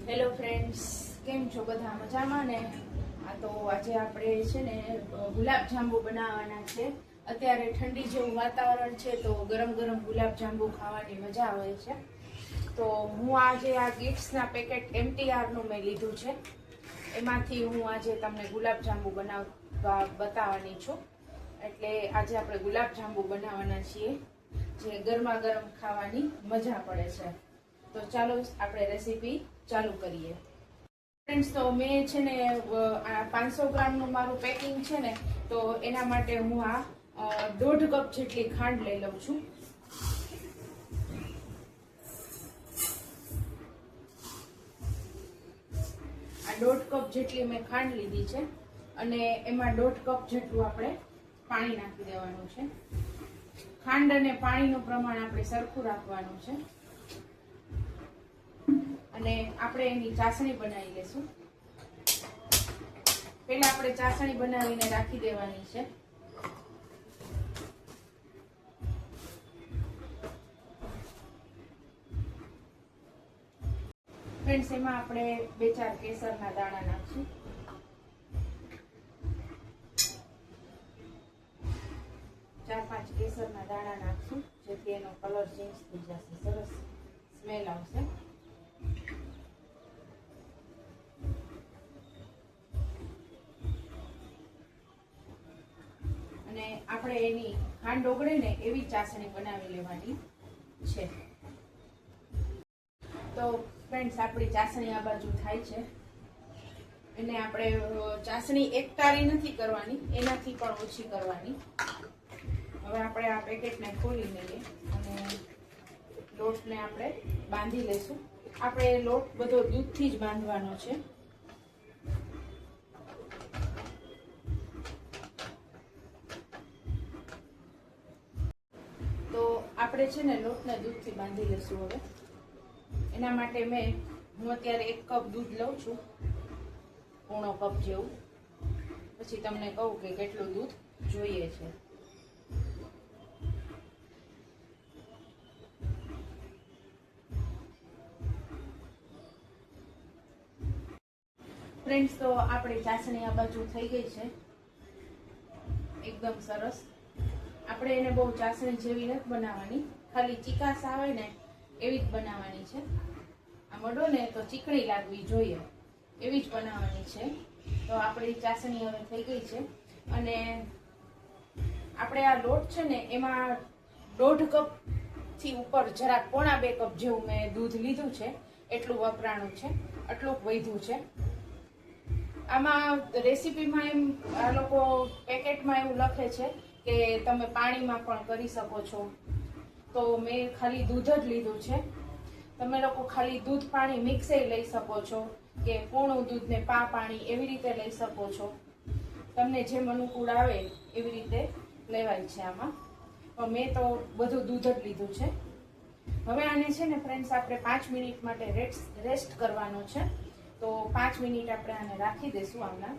Hello friends, કેમ છો? બધા મજામાં ને? તો આજે આપણે છે ને ગુલાબજાંબુ બનાવવાના છે. અત્યારે ઠંડી જેવું વાતાવરણ છે તો ગરમ ગરમ ગુલાબજાંબુ ખાવાની મજા આવે છે. તો હું આજે આ ગિફ્ટ્સના પેકેટ MTRનું મેં લીધું છે. એમાંથી હું આજે તમને ગુલાબજાંબુ બનાવવા બતાવવાની છું. એટલે આજે આપણે ગુલાબજાંબુ બનાવવાના છીએ જે ગરમા ગરમ ખાવાની મજા પડે છે. તો ચાલો આપણે રેસીપી ચાલુ કરીએ. ફ્રેન્ડ્સ, તો મેં છે ને 500 ગ્રામનું મારું પેકિંગ છે ને, તો એના માટે હું આ 1.5 કપ જેટલી ખાંડ લઈ લઉં છું. આ 1.5 કપ જેટલી મેં ખાંડ લીધી છે અને એમાં 1.5 કપ જેટલું આપણે પાણી નાખી દેવાનું છે. ખાંડ અને પાણીનું પ્રમાણ આપણે સરખું રાખવાનું છે અને આપણે એની ચાસણી બનાવી લેશું. પહેલા આપણે ચાસણી બનાવીને રાખી દેવાની છે. ફ્રેન્ડ્સ, એમાં આપણે 2-4 કેસરના દાણા નાખશું. 4-5 કેસરના દાણા નાખશું જેથી એનો કલર ચેન્જ થઈ જશે, સરસ સ્મેલ આવશે. અને આપણે એની ખાંડ ઓગળે ને એવી ચાસણી બનાવી લેવાની છે. તો ફ્રેન્ડ્સ, આપણી ચાસણી આ બાજુ થાય છે. એને આપણે ચાસણી એકતારી નથી કરવાની, એનાથી પણ ઓછી કરવાની. હવે આપણે આ પેકેટને ખોલી લઈએ અને લોટને આપણે બાંધી લઈશું. આપણે લોટ બધો દૂધથી જ બાંધવાનો છે. તો આપણે છે ને લોટને દૂધથી બાંધી લઈશું. હવે એના માટે હું અત્યારે 1 કપ દૂધ લઉં છું, પોણો કપ જેવું. પછી તમને કહું કે કેટલું દૂધ જોઈએ છે. ફ્રેન્ડ્સ, તો આપણી ચાસણી આ બાજુ થઈ ગઈ છે એકદમ સરસ. આપણે એને બહુ ચાસણી જેવી નથી બનાવવાની, ખાલી ચીકાશ આવે ને એવી જ બનાવવાની છે. આ મડો ને તો ચીકણી લાગવી જોઈએ એવી જ બનાવવાની છે. તો આપણી ચાસણી હવે થઈ ગઈ છે અને આપણે આ લોટ છે ને એમાં 1.5 કપ થી ઉપર જરા 1.25 કપ જેવું મેં દૂધ લીધું છે. એટલું વપરાણું છે, આટલું વધ્યું છે. આમાં રેસીપીમાં એમ આ લોકો પેકેટમાં એવું લખે છે કે તમે પાણીમાં પણ કરી શકો છો. તો મેં ખાલી દૂધ જ લીધું છે. તમે લોકો ખાલી દૂધ પાણી મિક્સે લઈ શકો છો કે પૂર્ણ દૂધ ને પાણી એવી રીતે લઈ શકો છો. તમને જેમ અનુકૂળ આવે એવી રીતે લેવાય છે. આમાં મેં તો બધું દૂધ જ લીધું છે. હવે આને છે ને ફ્રેન્ડ્સ, આપણે 5 મિનિટ માટે રેસ્ટ કરવાનો છે. તો 5 મિનિટ આપણે આને રાખી દઈશું. આમના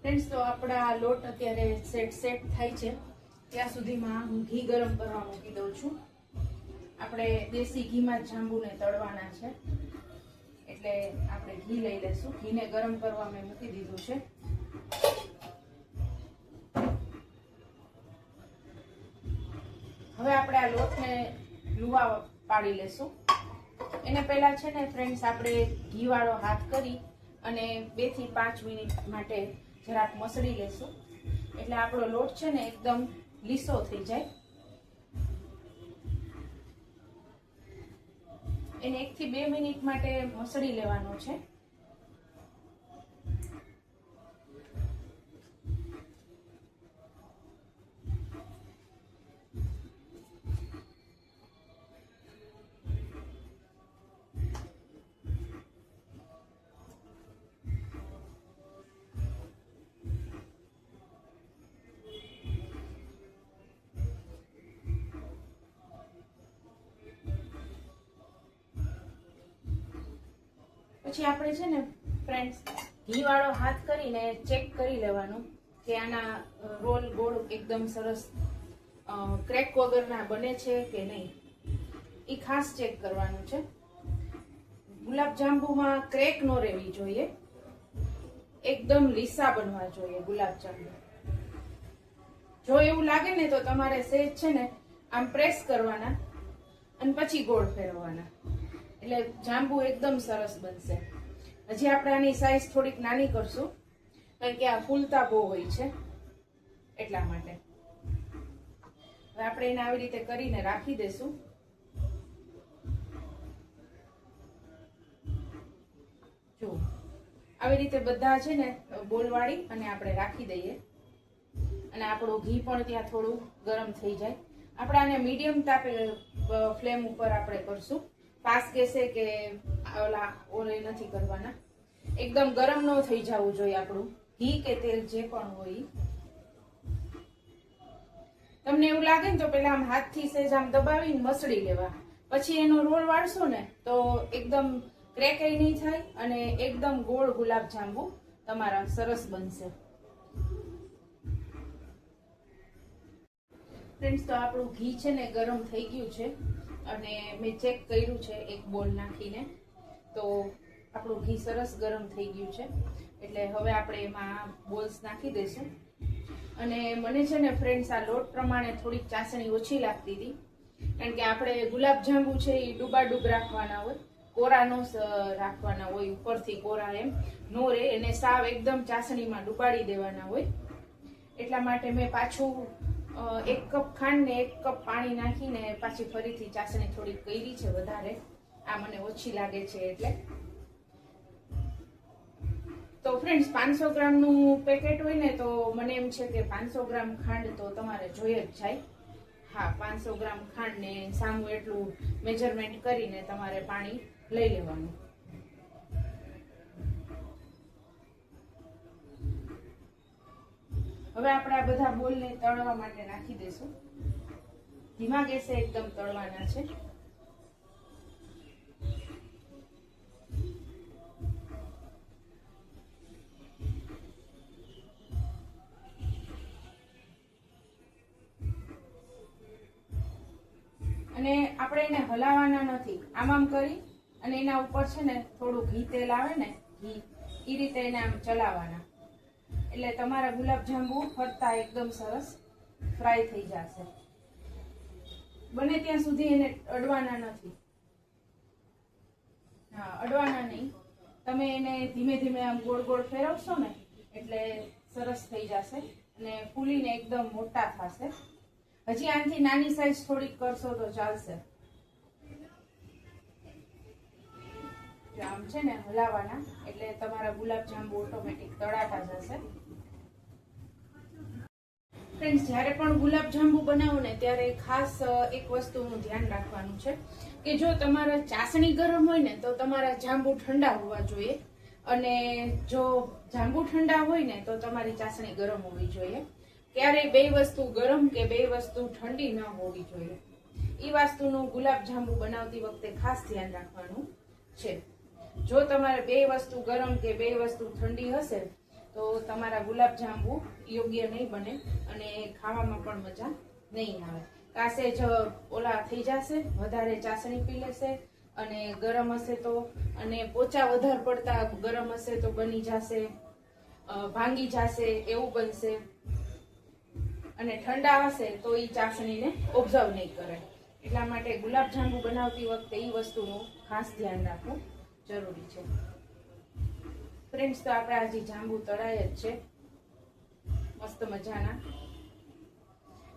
ફ્રેન્ડ્સ, તો આપણા લોટ અત્યારે સેટ થાય છે. ત્યાં સુધીમાં હું ઘી ગરમ કરવા મૂકી દઉં છું. આપણે દેશી ઘીમાં જ જાંબુને તળવાના છે એટલે આપણે ઘી લઈ લઈશું. ઘીને ગરમ કરવા મેં મૂકી દીધું છે. હવે આપણે આ લોટને લુવા પાડી લેશું. એને પહેલા છે ને ફ્રેન્ડ્સ, આપણે ઘીવાળો હાથ કરી અને 2 થી 5 મિનિટ માટે જરાક મસળી લેશું. એટલે આપણો લોટ છે ને એકદમ લીસો થઈ જાય. એને 1 થી 2 મિનિટ માટે મસળી લેવાનો છે. પછી આપણે છે ને ફ્રેન્ડ્સ, ઘી વાળો હાથ કરીને ચેક કરી લેવાનું કે આના રોલ ગોળ એકદમ સરસ ક્રેક વગરના બને છે કે નહીં. એ ખાસ ચેક કરવાનું છે. ગુલાબજાંબુમાં ક્રેક ન રહેવી જોઈએ, એકદમ લીસા બનવા જોઈએ ગુલાબજાંબુ. જો એવું લાગે ને તો તમારે સહેજ છે ને આમ પ્રેસ કરવાના અને પછી ગોળ ફેરવવાના, એટલે જાંબુ એકદમ સરસ બનશે. હજી આપણે આની સાઈઝ થોડીક નાની કરશું કારણ કે આ ફૂલતા બહુ હોય છે એટલા માટે. હવે આપણે એને આવી રીતે કરીને રાખી દેશું. જો આવી રીતે બધા છે ને બોલ વાળી અને આપણે રાખી દઈએ. અને આપણું ઘી પણ ત્યાં થોડું ગરમ થઈ જાય. આપણે આને મીડિયમ તાપે ફ્લેમ ઉપર આપણે કરશું. ફાસ્ટ ગેસે કે ઓલે નથી કરવાના. એકદમ ગરમ ન થઈ જવું જોઈએ આપણું ઘી કે તેલ જે પણ હોય. તમને એવું લાગે ને તો પેલા આમ હાથથી સહેજ આમ દબાવીને મસળી લેવા, પછી એનો રોલ વાળશો ને તો એકદમ ક્રેક નહીં થાય અને એકદમ ગોળ ગુલાબ જાંબુ તમારા સરસ બનશે. ફ્રેન્ડ્સ, તો આપણું ઘી છે ને ગરમ થઈ ગયું છે અને મેં ચેક કર્યું છે એક બોલ નાખીને, તો આપણું ઘી સરસ ગરમ થઈ ગયું છે. એટલે હવે આપણે એમાં બોલ્સ નાખી દઈશું. અને મને છે ને ફ્રેન્ડ્સ આ લોટ પ્રમાણે થોડીક ચાસણી ઓછી લાગતી હતી કારણ કે આપણે ગુલાબ જાંબુ છે એ ડૂબાડૂબ રાખવાના હોય, કોરા નો રાખવાના હોય, ઉપરથી કોરા એમ નો રે, એને સાવ એકદમ ચાસણીમાં ડૂબાડી દેવાના હોય. એટલા માટે મેં પાછું 1 કપ ખાંડ ને 1 કપ પાણી નાખીને પાછી ફરીથી ચાસણી થોડીક કરી છે વધારે. આ મને ઓછી લાગે છે એટલે. તો ફ્રેન્ડ્સ, 500 ગ્રામનું પેકેટ હોય ને તો મને એમ છે કે 500 ગ્રામ ખાંડ તો તમારે જોઈએ જ જાય. હા, 500 ગ્રામ ખાંડ ને સામું એટલું મેજરમેન્ટ કરીને તમારે પાણી લઈ લેવાનું. હવે આપણે આ બધા બોલને તળવા માટે નાખી દઈશું. ધીમા ગેસે એકદમ તળવાના છે. અને આપણે એને હલાવવાના નથી. આમ કરી અને એના ઉપર છે ને થોડું ઘી તેલ આવે ને ઘી, એ રીતે એને આમ ચલાવવાના, એટલે તમારા ગુલાબજાંબુ ફરતા એકદમ સરસ ફ્રાય થઈ જશે. બને ત્યાં સુધી એને અડવાના નથી. હા, અડવાના નહીં. તમે એને ધીમે ધીમે આમ ગોળ ગોળ ફેરવશો ને એટલે સરસ થઈ જશે અને ફૂલીને એકદમ મોટા થશે. હજી આનાથી નાની સાઈઝ થોડીક કરશો તો ચાલશે. આમ છે ને હલાવવાના એટલે તમારા ગુલાબજાંબુ ઓટોમેટિક તળાતા જશે. ફ્રેન્ડ્સ, જ્યારે પણ ગુલાબજાંબુ બનાવો ને ત્યારે ખાસ એક વસ્તુનું ધ્યાન રાખવાનું છે કે જો તમારા ચાસણી ગરમ હોય ને તો તમારા જાંબુ ઠંડા હોવા જોઈએ, અને જો જાંબુ ઠંડા હોય ને તો તમારી ચાસણી ગરમ હોવી જોઈએ. ક્યારેય બે વસ્તુ ગરમ કે બે વસ્તુ ઠંડી ન હોવી જોઈએ. એ વસ્તુનું ગુલાબજાંબુ બનાવતી વખતે ખાસ ધ્યાન રાખવાનું છે. જો તમારે બે વસ્તુ ગરમ કે બે વસ્તુ ઠંડી હશે તો તમારા ગુલાબજાંબુ યોગ્ય નહીં બને અને ખાવામાં પણ મજા નહીં આવે. કાસે જ ઓલા થઈ જશે, વધારે ચાસણી પી લેશે, અને ગરમ હશે તો, અને પોચા વધારે પડતા ગરમ હશે તો બની જશે, ભાંગી જશે, એવું બનશે. અને ઠંડા હશે તો એ ચાસણીને ઓબ્ઝર્વ નહીં કરે. એટલા માટે ગુલાબજાંબુ બનાવતી વખતે એ વસ્તુનું ખાસ ધ્યાન રાખવું જરૂરી છે. ફ્રેન્ડ્સ, તો આપણે આજે જાંબુ તળાય જ છે મસ્ત મજાના.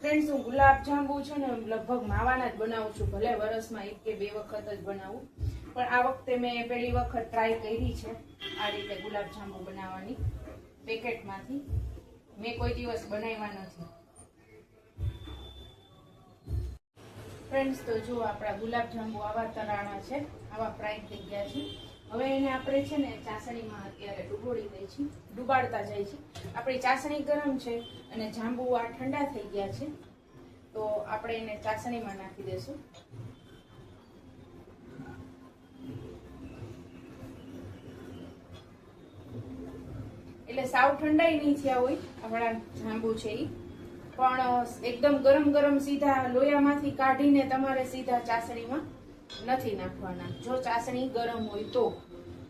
ફ્રેન્ડ્સ, હું ગુલાબજાંબુ છે ને લગભગ માવાના જ બનાવું છું, ભલે વરસમાં 1 કે 2 વખત જ બનાવું, પણ આ વખતે મેં પહેલી વખત ટ્રાય કરી છે આ રીતે ગુલાબજાંબુ બનાવવાની પેકેટમાંથી. મેં કોઈ દિવસ બનાવ્યા નથી. ફ્રેન્ડ્સ, તો જો આપણા ગુલાબજાંબુ આવા તરાણા છે, આવા ફ્રાય થઈ ગયા છે. હવે એને આપણે છે ને ચાસણીમાં અત્યારે ડુબાડતા જાય છે. આપણી ચાસણી ગરમ છે અને જાંબુ આ ઠંડા થઈ ગયા છે, તો આપણે એને ચાસણીમાં નાખી દઈશું. એટલે સાવ ઠંડા નહીં થયા હોય આપણા જાંબુ છે એ, પણ એકદમ ગરમ ગરમ સીધા લોયામાંથી કાઢીને તમારે સીધા ચાસણીમાં નથી નાખવાના. જો ચાસણી ગરમ હોય તો.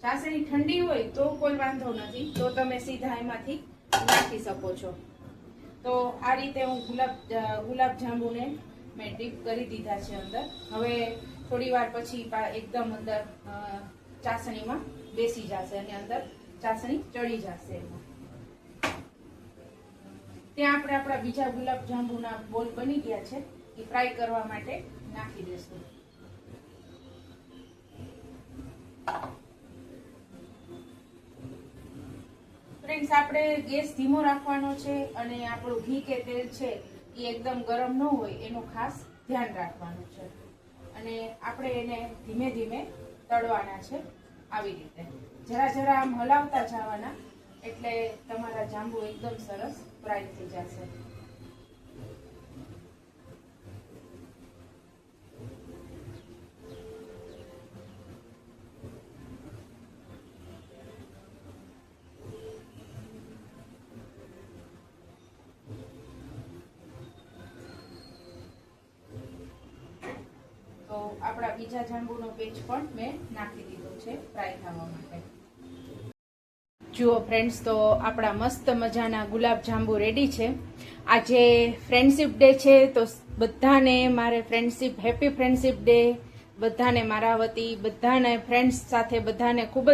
ચાસણી ઠંડી હોય તો કોઈ વાંધો નથી, તો તમે સીધા એમાંથી નાખી શકો છો. તો આ રીતે હું ગુલાબ જાંબુને મેં ડીપ કરી દીધા છે અંદર. હવે થોડી વાર પછી એકદમ અંદર ચાસણીમાં બેસી જશે અને અંદર ચાસણી ચડી જશે એમાં. ત્યાં આપણે આપણા બીજા ગુલાબ જાંબુના બોલ બની ગયા છે એ ફ્રાય કરવા માટે નાખી દેશું. ફ્રેન્ડ્સ, આપણે ગેસ ધીમો રાખવાનો છે અને આપણું ઘી કે તેલ છે એ એકદમ ગરમ ન હોય એનું ખાસ ધ્યાન રાખવાનું છે. અને આપણે એને ધીમે ધીમે તળવાના છે. આવી રીતે જરા જરા આમ હલાવતા જવાના, એટલે તમારા જાંબુ એકદમ સરસ ફ્રાય થઈ જશે. તો આપણા બીજા જાંબુનો પેચ પણ મેં નાખી દીધો છે ફ્રાય થવા માટે. જુઓ ફ્રેન્ડ્સ, તો આપણા મસ્ત મજાના ગુલાબ જાંબુ રેડી છે. આજે ફ્રેન્ડશિપ ડે છે, તો બધાને મારે હેપી ફ્રેન્ડશિપ ડે. બધાને મારા વતી, બધાને ફ્રેન્ડ્સ સાથે બધાને ખૂબ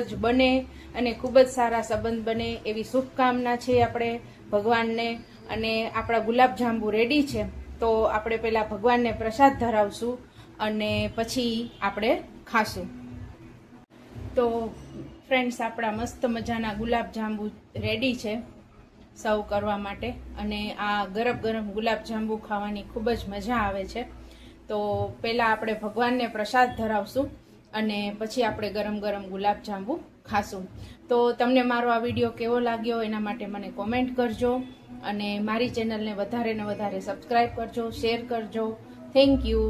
જ બને અને ખૂબ જ સારા સંબંધ બને એવી શુભકામના છે આપણે ભગવાનને. અને આપણા ગુલાબ જાંબુ રેડી છે, તો આપણે પહેલા ભગવાનને પ્રસાદ ધરાવશું અને પછી આપણે ખાશું. તો ફ્રેન્ડ્સ, આપણા મસ્ત મજાના ગુલાબ જાંબુ રેડી છે સર્વ કરવા માટે. અને આ ગરમ ગરમ ગુલાબ જાંબુ ખાવાની ખૂબ જ મજા આવે છે. તો પહેલાં આપણે ભગવાનને પ્રસાદ ધરાવશું અને પછી આપણે ગરમ ગરમ ગુલાબ જાંબુ ખાશું. તો તમને મારો આ વિડીયો કેવો લાગ્યો એના માટે મને કોમેન્ટ કરજો અને મારી ચેનલને વધારે ને વધારે સબસ્ક્રાઈબ કરજો, શેર કરજો. Thank you.